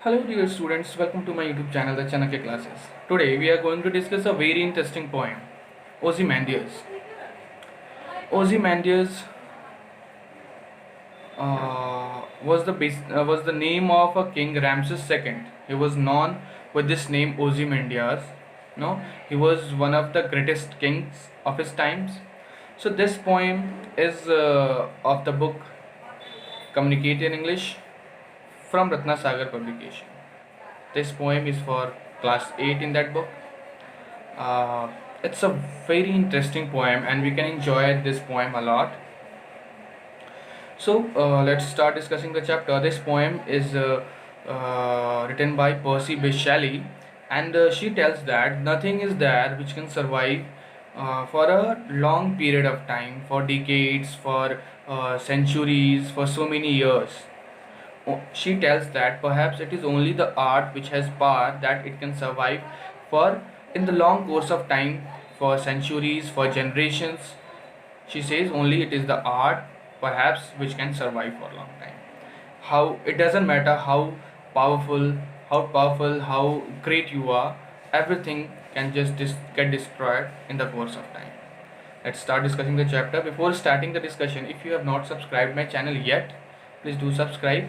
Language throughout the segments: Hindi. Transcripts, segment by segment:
Hello dear students, welcome to my YouTube channel, the Chanakya Classes. Today we are going to discuss a very interesting poem, Ozymandias. Ozymandias was the name of a king Ramses II. He was known with this name Ozymandias. No, he was one of the greatest kings of his times. So this poem is of the book Communicate in English from Ratna Sagar publication. This poem is for class 8 in that book. Uh, it's a very interesting poem and we can enjoy this poem a lot. So let's start discussing the chapter. This poem is written by Percy Bysshe Shelley, and she tells that nothing is there which can survive for a long period of time, for decades, for centuries, for so many years. She tells that perhaps it is only the art which has power that it can survive for in the long course of time, for centuries, for generations. She says only it is the art perhaps which can survive for a long time. How it doesn't matter powerful, how great you are, everything can just get destroyed in the course of time. Let's start discussing the chapter. Before starting the discussion, if you have not subscribed my channel yet, please do subscribe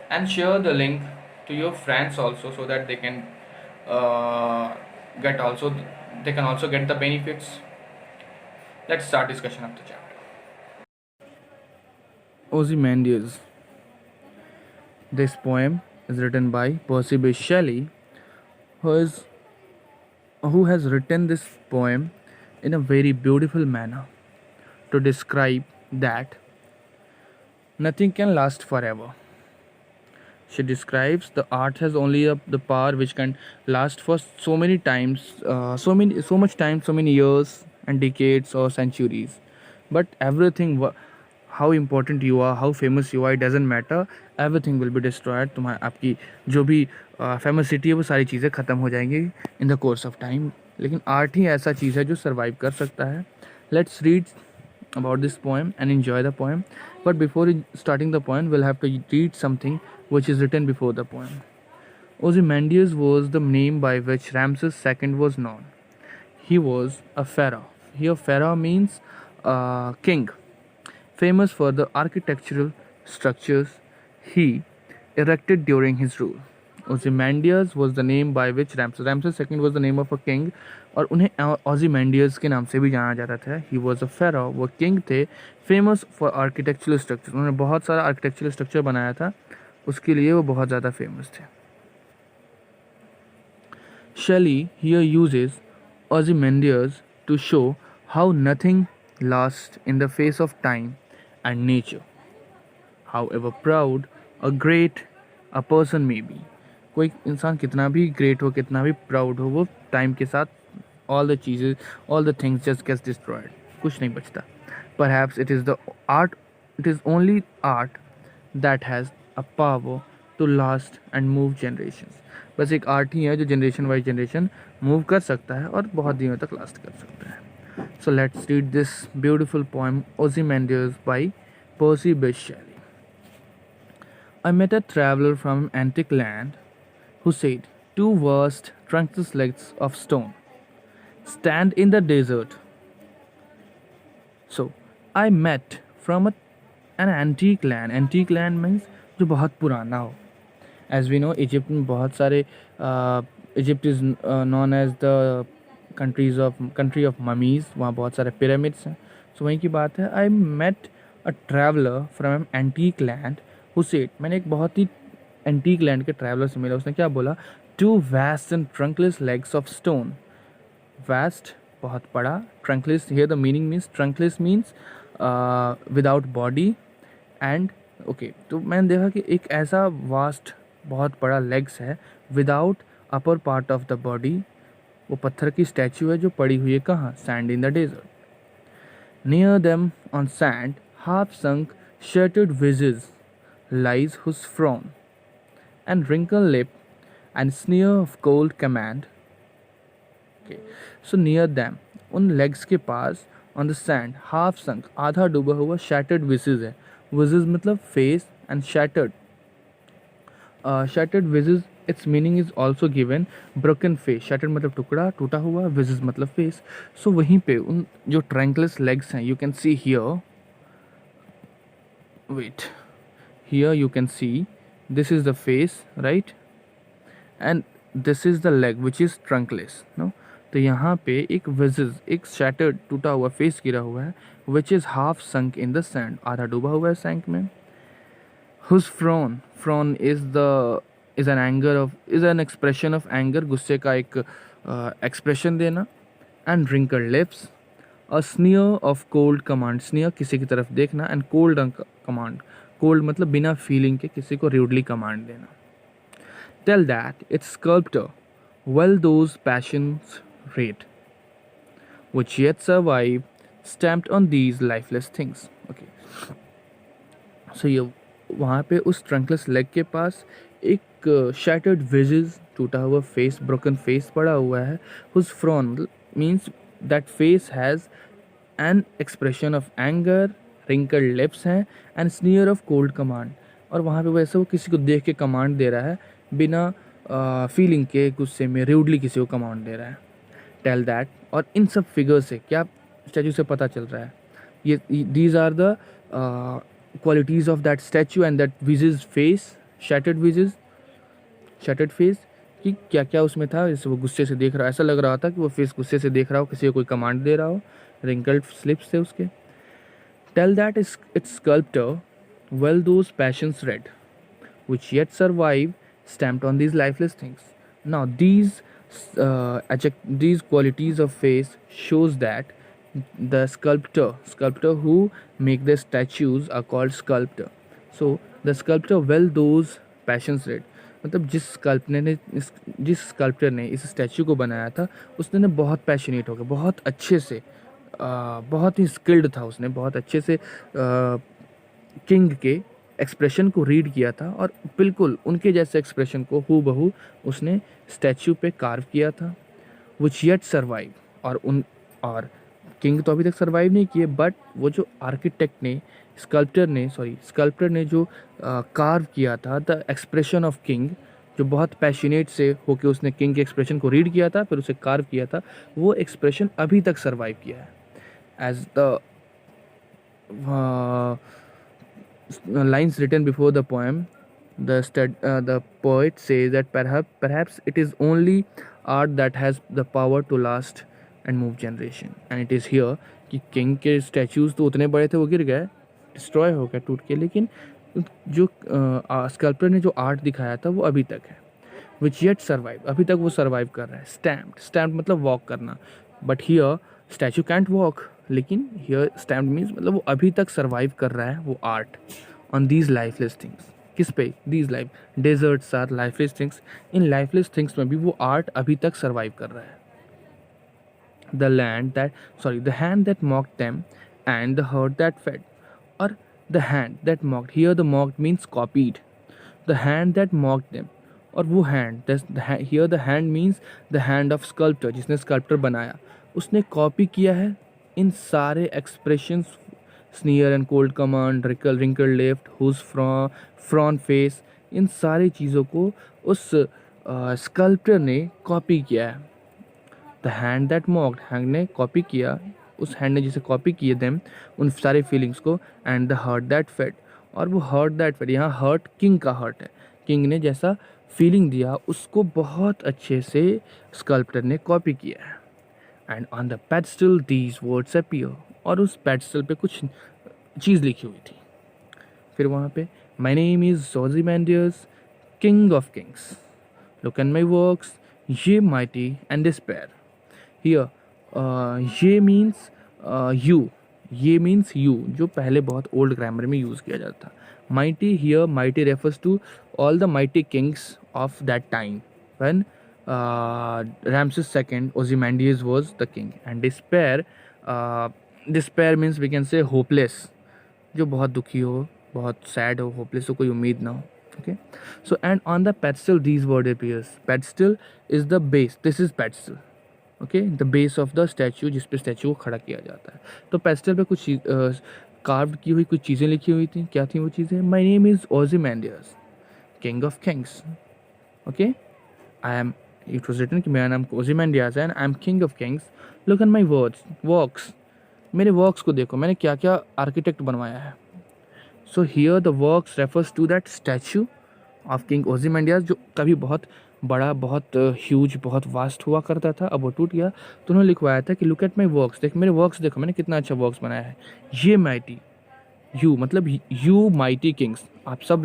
and share the link to your friends also, so that they can uh, get also they can also get the benefits. Let's start discussion of the chapter. Ozymandias. This poem is written by Percy Bysshe Shelley, who has written this poem in a very beautiful manner to describe that nothing can last forever. She describes the art has only the power which can last for so many times, so much time, so many years and decades or centuries. But everything, how important you are, how famous you are, it doesn't matter. Everything will be destroyed. तुम्हारा आपकी जो भी फेमसिटी है वो सारी चीज़ें ख़त्म हो जाएंगी in the course of time. लेकिन आर्ट ही ऐसा चीज़ है जो सर्वाइव कर सकता है. Let's read about this poem and enjoy the poem. But before starting the poem, we'll have to read something which is written before the poem. Ozymandias was the name by which Ramses II was known. He was a pharaoh. Here, pharaoh means king, famous for the architectural structures he erected during his rule. Ozymandias was the name by which Ramses II was the name of a king, और उन्हें ओzymandias के नाम से भी जाना जाता था. ही वॉज अ फेरो, वो किंग थे. फेमस फॉर आर्किटेक्चरल स्ट्रक्चर, उन्होंने बहुत सारा आर्किटेक्चरल स्ट्रक्चर बनाया था, उसके लिए वो बहुत ज़्यादा फेमस थे. Shelley here uses Ozymandias to show how nothing lasts in the face of time and nature. However proud a great a person may be, कोई इंसान कितना भी ग्रेट हो, कितना भी प्राउड हो, वो टाइम के साथ all the cheeses, all the things just gets destroyed. कुछ नहीं बचता. Perhaps it is the art, it is only art that has a power to last and move generations. बस एक आर्ट ही है जो जनरेशन बाई जनरेशन मूव कर सकता है और बहुत दिनों तक लास्ट कर सकता है. So let's read this beautiful poem Ozymandias by Percy Bysshe Shelley. I met a traveler from an antique land who said, two vast trunkless legs of stone stand in the desert. So I met from an antique land. Antique land means जो बहुत पुराना हो. As we know, Egypt में बहुत सारे Egypt is known as the country of mummies. वहाँ बहुत सारे pyramids हैं. So वहीं की बात है. I met a traveler from an antique land who said, मैंने एक बहुत ही एंटीक लैंड के ट्रैवलर से मिला. उसने क्या बोला? Two vast and trunkless legs of stone. Vast बहुत बड़ा, trunkless here the meaning means trunkless means without body and okay. तो मैंने देखा कि एक ऐसा वास्ट बहुत बड़ा लेग्स है without upper part of the body. वो पत्थर की स्टैचू है जो पड़ी हुई है कहाँ? Sand in the desert. Near them on sand half sunk shattered visages lies whose frown and wrinkled lip and sneer of cold command. Okay, so near them, उन legs के पास on the sand, half sunk, आधा डूबा हुआ shattered visage है. Visage मतलब face and shattered. shattered visage, its meaning is also given broken face. Shattered मतलब टुकड़ा, टूटा हुआ, visage मतलब face. So वहीं पे उन जो trunkless legs हैं, you can see here. Wait, here you can see this is the face, right? And this is the leg which is trunkless. No, तो यहाँ पे एक visage, एक shattered टूटा हुआ face गिरा हुआ है, which is half sunk in the sand. आधा डूबा हुआ है sand में. Whose frown is an expression of anger, गुस्से का एक expression देना. And wrinkled lips, a sneer of cold command. Sneer किसी की तरफ देखना, and cold command. Cold मतलब बिना feeling के किसी को rudely command देना. Tell that its sculptor well those passions rate, which yet survive, stamped on these lifeless things. Okay. So ये वहाँ पे उस ट्रंकलेस लेग के पास एक शैटर्ड विजेस, टूटा हुआ फेस, ब्रोकन फेस पड़ा हुआ है. Whose frown means that face has an expression of anger, wrinkled lips हैं, and sneer of cold command. और वहाँ पे वैसे वो किसी को देख के कमांड दे रहा है, बिना फीलिंग के, गुस्से में, रूडली किसी को कमांड दे रहा है. टेल दैट, और इन सब फिगर से क्या स्टैचू से पता चल रहा है, ये these are the qualities of that statue and that visage's face, shattered face, कि क्या क्या उसमें था. जैसे वो गुस्से से देख रहा, ऐसा लग रहा था कि वो फेस गुस्से से देख रहा हो, किसी को कोई कमांड दे रहा हो. wrinkled lips थे उसके. Tell that its sculptor well those passions read, which yet survive, stamped on these lifeless things. Now these qualities of face shows that the sculptor who make the statues are called sculptor. So the sculptor well those passions read, मतलब जिस स्कल्प्टर ने इस स्टैचू को बनाया था, उसने बहुत पैशनेट होकर, बहुत अच्छे से, बहुत ही स्किल्ड था. उसने बहुत अच्छे से किंग के एक्सप्रेशन को रीड किया था, और बिल्कुल उनके जैसे एक्सप्रेशन को हूबहू उसने स्टैचू पे कार्व किया था. विच येट सर्वाइव, और किंग तो अभी तक सर्वाइव नहीं किए, बट वो जो आर्किटेक्ट ने, स्कल्प्टर ने जो कार्व किया था द एक्सप्रेशन ऑफ किंग, जो बहुत पैशनेट से होके उसने किंग के एक्सप्रेशन को रीड किया था, फिर उसे कार्व किया था, वो एक्सप्रेशन अभी तक सर्वाइव किया है. As the lines written before the poem, the poet says that perhaps it is only art that has the power to last and move generation. And it is here कि किंग के स्टैचूज तो उतने बड़े थे, वो गिर गए, डिस्ट्रॉय हो गए, टूट के, लेकिन जो स्कल्पटर ने जो आर्ट दिखाया था वो अभी तक है. विच येट सर्वाइव, अभी तक वो सर्वाइव कर रहा है. स्टैम्प्ड मतलब वॉक करना, but here statue can't walk, लेकिन हियर स्टैम्प्ड मीन्स मतलब वो अभी तक सर्वाइव कर रहा है वो art on these lifeless things. किस पे? These life deserts are lifeless things. इन लाइफलेस थिंग्स में भी वो आर्ट अभी तक सर्वाइव कर रहा है. the hand that mocked them and the heart that fed, or the hand that mocked, here the mocked means copied, the hand that mocked them, और वो hand, here the hand means the hand of sculptor, जिसने sculptor बनाया, उसने कॉपी किया है इन सारे expressions, sneer and cold command, wrinkled lip, whose frown face, इन सारी चीज़ों को उस स्कल्प्टर ने कॉपी किया है. The hand that mocked, hand ने कॉपी किया, उस हैंड ने जिसे कॉपी किए देम, उन सारे फीलिंग्स को. And the heart that fed, और वो हर्ट दैट फेड, यहाँ हर्ट किंग का हर्ट है. किंग ने जैसा फीलिंग दिया उसको बहुत अच्छे से स्कल्प्टर ने कॉपी किया है. And on the pedestal these words appear, और उस पेडस्टल पे कुछ चीज़ लिखी हुई थी. फिर वहाँ पे my name is Ozymandias, king of kings, look at my works, ye mighty and despair. Here ye means ye means you, जो पहले बहुत ओल्ड ग्रामर में यूज़ किया जाता था. Mighty, here mighty refers to all the mighty kings of that time when Ramses II Ozymandias was the king. And despair means we can say hopeless, जो बहुत दुखी हो, बहुत sad हो, hopeless हो, कोई उम्मीद ना हो. Okay, so and on the pedestal these word appears. Pedestal is the base, this is pedestal. Okay, the base of the statue, जिस पे स्टैचू को खड़ा किया जाता है. तो पेडस्टल पे कुछ कार्व की हुई कुछ चीज़ें लिखी हुई थी. क्या थी वो चीज़ें? My name is Ozymandias, king of kings. Okay, it was written कि मेरा नाम ओzymandias है and I am king of kings. Look at my works. मेरे वर्क्स को देखो, मैंने क्या क्या आर्किटेक्ट बनवाया है. So here the works refers to that statue of king Ozymandias, जो कभी बहुत बड़ा, बहुत ह्यूज, बहुत वास्ट हुआ करता था, अब वो टूट गया. तो उन्होंने लिखवाया था कि लुक एट माई वर्क्स, देख मेरे वर्क्स देखो, मैंने कितना अच्छा वर्क्स बनाया है. ये माइटी यू, मतलब यू माइटी किंग्स,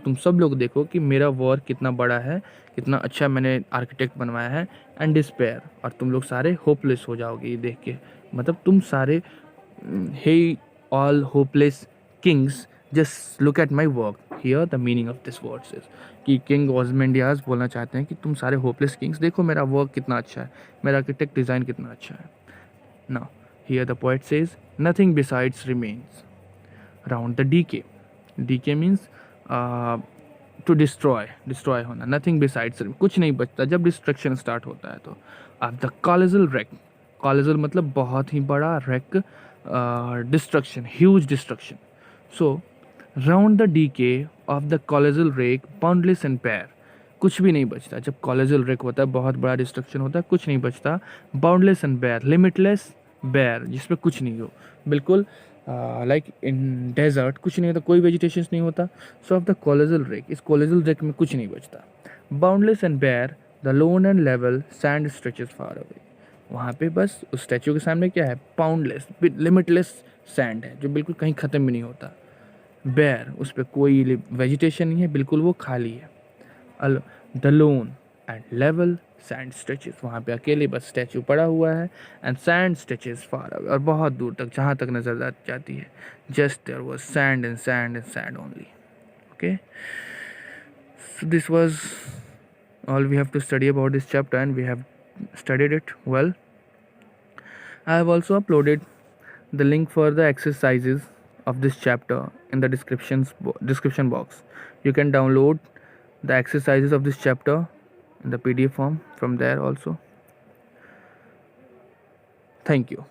तुम सब लोग देखो कि मेरा वर्क कितना बड़ा है, कितना अच्छा मैंने आर्किटेक्ट बनवाया है. एंड डिस्पेयर, और तुम लोग सारे होपलेस हो जाओगे ये देख के. मतलब तुम सारे, hey all hopeless kings, just look at my work. Here the meaning of this words is कि किंग ओzymandias बोलना चाहते हैं कि तुम सारे होपलेस किंग्स देखो मेरा वर्क कितना अच्छा है, मेरा आर्किटेक्ट डिज़ाइन कितना अच्छा है. Now here the poet says nothing besides remains round the decay. Decay means to destroy होना. नथिंग बिसाइड्स, कुछ नहीं बचता जब डिस्ट्रक्शन स्टार्ट होता है. तो आप द कॉलेजल रेक, कॉलेजल मतलब बहुत ही बड़ा, wreck destruction, huge destruction. So round the decay of the colossal wreck boundless and bare, कुछ भी नहीं बचता. जब कॉलेजल रेक होता है, बहुत बड़ा डिस्ट्रक्शन होता है, कुछ नहीं बचता. Boundless and bare, limitless, bare जिसमें कुछ नहीं हो, बिल्कुल लाइक इन डेजर्ट कुछ नहीं होता, कोई वेजिटेशन नहीं होता. So of the colossal wreck, इस कॉलेजल रेक में कुछ नहीं बचता. Boundless and bare the lone and level sand stretches far away, वहाँ पे बस उस स्टैचू के सामने क्या है, बाउंडलेस लिमिटलेस सैंड है जो बिल्कुल कहीं ख़त्म भी नहीं होता. बेयर, उस पर कोई वेजिटेशन नहीं है, बिल्कुल वो खाली है. The lone and level sand stretches, वहाँ पे अकेले बस स्टैचू पड़ा हुआ है. And sand stretches far away, और बहुत दूर तक जहाँ तक नजर जाती है. Just there was sand and sand and sand only. Okay, so this was all we have to study about this chapter, and we have studied it well. I have also uploaded the link for the exercises of this chapter in the description box. You can download the exercises of this chapter in the PDF form from there also. Thank you.